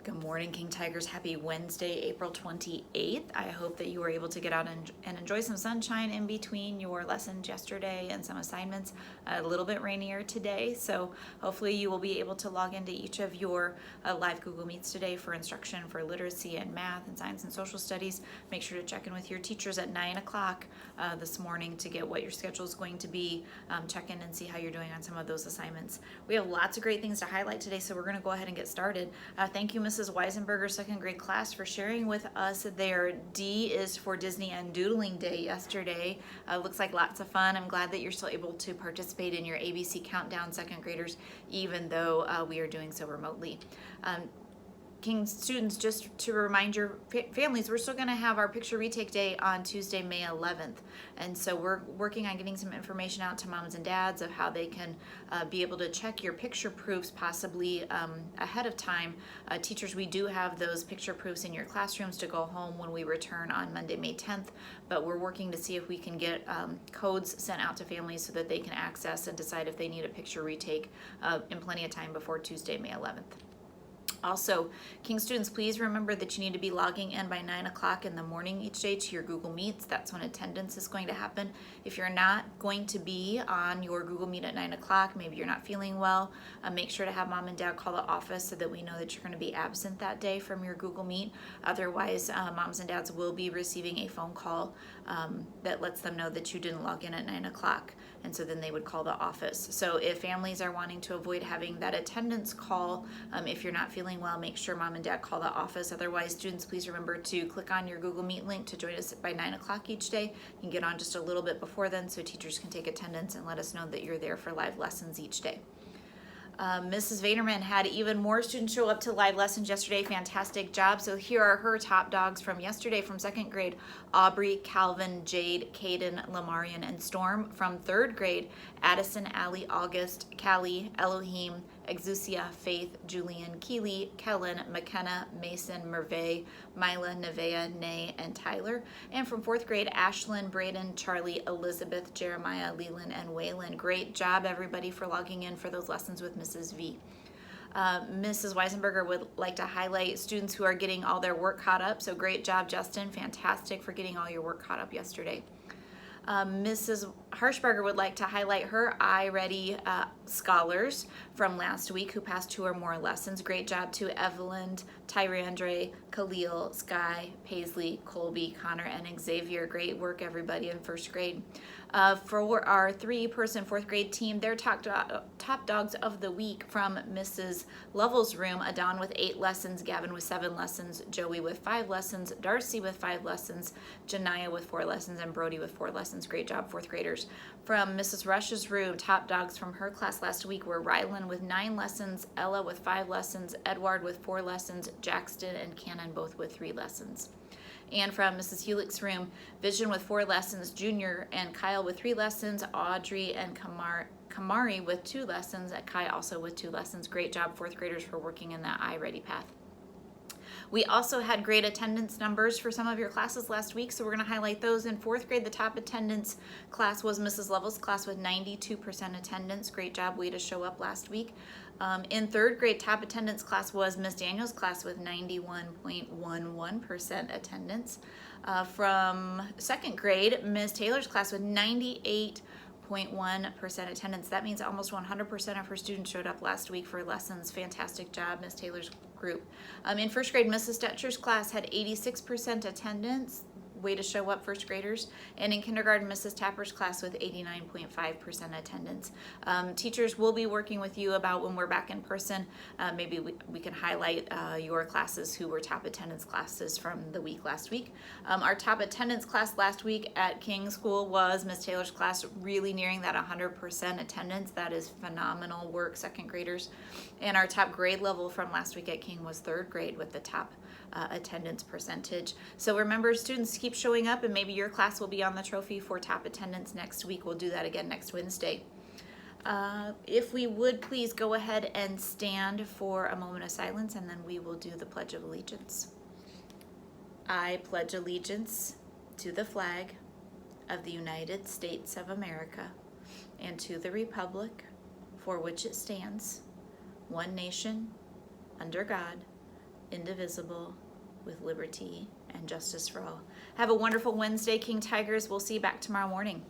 Good morning, King Tigers. Happy Wednesday, April 28th. I hope that you were able to get out and enjoy some sunshine in between your lessons yesterday and some assignments. A little bit rainier today, so hopefully you will be able to log into each of your live Google Meets today for instruction for literacy and math and science and social studies. Make sure to check in with your teachers at 9 o'clock this morning to get what your schedule is going to be. Check in and see how you're doing on some of those assignments. We have lots of great things to highlight today, so we're going to go ahead and get started. Thank you, Mrs. Weisenberger, second grade class, for sharing with us their D is for Disney and Doodling Day yesterday. Looks like lots of fun. I'm glad that you're still able to participate in your ABC Countdown, second graders, even though we are doing so remotely. King students, just to remind your families, we're still going to have our picture retake day on Tuesday, May 11th. And so we're working on getting some information out to moms and dads of how they can be able to check your picture proofs possibly ahead of time. Teachers, we do have those picture proofs in your classrooms to go home when we return on Monday, May 10th, but we're working to see if we can get codes sent out to families so that they can access and decide if they need a picture retake in plenty of time before Tuesday, May 11th. Also, King students, please remember that you need to be logging in by 9 o'clock in the morning each day to your Google Meets. That's when attendance is going to happen. If you're not going to be on your Google Meet at 9 o'clock, maybe you're not feeling well, make sure to have mom and dad call the office so that we know that you're going to be absent that day from your Google Meet. Otherwise, moms and dads will be receiving a phone call that lets them know that you didn't log in at 9 o'clock. And so then they would call the office. So if families are wanting to avoid having that attendance call, if you're not feeling well, make sure mom and dad call the office. Otherwise, students, please remember to click on your Google Meet link to join us by 9 o'clock each day. You can get on just a little bit before then so teachers can take attendance and let us know that you're there for live lessons each day. Mrs. Vaderman had even more students show up to live lessons yesterday. Fantastic job. So here are her top dogs from yesterday from second grade: Aubrey, Calvin, Jade, Caden, Lamarian, and Storm. From third grade: Addison, Allie, August, Callie, Elohim, Exusia, Faith, Julian, Keely, Kellen, McKenna, Mason, Merve, Mila, Nevea, Nay, and Tyler. And from fourth grade: Ashlyn, Braden, Charlie, Elizabeth, Jeremiah, Leland, and Waylon. Great job, everybody, for logging in for those lessons with Mrs. V. Mrs. Weisenberger would like to highlight students who are getting all their work caught up. So great job, Justin. Fantastic for getting all your work caught up yesterday. Mrs. Harshberger would like to highlight her iReady scholars from last week who passed 2 or more lessons. Great job to Evelyn, Tyrandre, Khalil, Sky, Paisley, Colby, Connor, and Xavier. Great work, everybody, in first grade. For our 3-person fourth grade team, their top dogs of the week from Mrs. Lovell's room: Adon with 8 lessons, Gavin with 7 lessons, Joey with 5 lessons, Darcy with 5 lessons, Janiyah with 4 lessons, and Brody with 4 lessons. Great job, fourth graders. From Mrs. Rush's room, top dogs from her class last week were Rylan with 9 lessons, Ella with 5 lessons, Edward with 4 lessons, Jackson and Cannon both with 3 lessons. And from Mrs. Hewlick's room, Vision with 4 lessons, Junior and Kyle with 3 lessons, Audrey and Kamari with 2 lessons, and Kai also with 2 lessons. Great job, fourth graders, for working in that iReady path. We also had great attendance numbers for some of your classes last week, so we're going to highlight those. In fourth grade, the top attendance class was Mrs. Lovell's class with 92% attendance. Great job, way to show up last week. In third grade, top attendance class was Miss Daniel's class with 91.11% attendance. From second grade, Miss Taylor's class with 98.1% attendance. That means almost 100% of her students showed up last week for lessons. Fantastic job, Miss Taylor's group. In first grade, Mrs. Stetcher's class had 86% attendance. Way to show up, first graders. And in kindergarten, Mrs. Tapper's class with 89.5% attendance. Teachers will be working with you about when we're back in person. Maybe we can highlight your classes who were top attendance classes from the week last week. Our top attendance class last week at King School was Miss Taylor's class, really nearing that 100% attendance. That is phenomenal work, second graders. And our top grade level from last week at King was third grade with the top attendance percentage. So remember, students, keep showing up, and maybe your class will be on the trophy for top attendance next week. We'll do that again next Wednesday. If we would please go ahead and stand for a moment of silence, and then we will do the Pledge of Allegiance. I pledge allegiance to the flag of the United States of America and to the republic for which it stands, one nation, under God, indivisible, with liberty and justice for all. Have a wonderful Wednesday, King Tigers. We'll see you back tomorrow morning.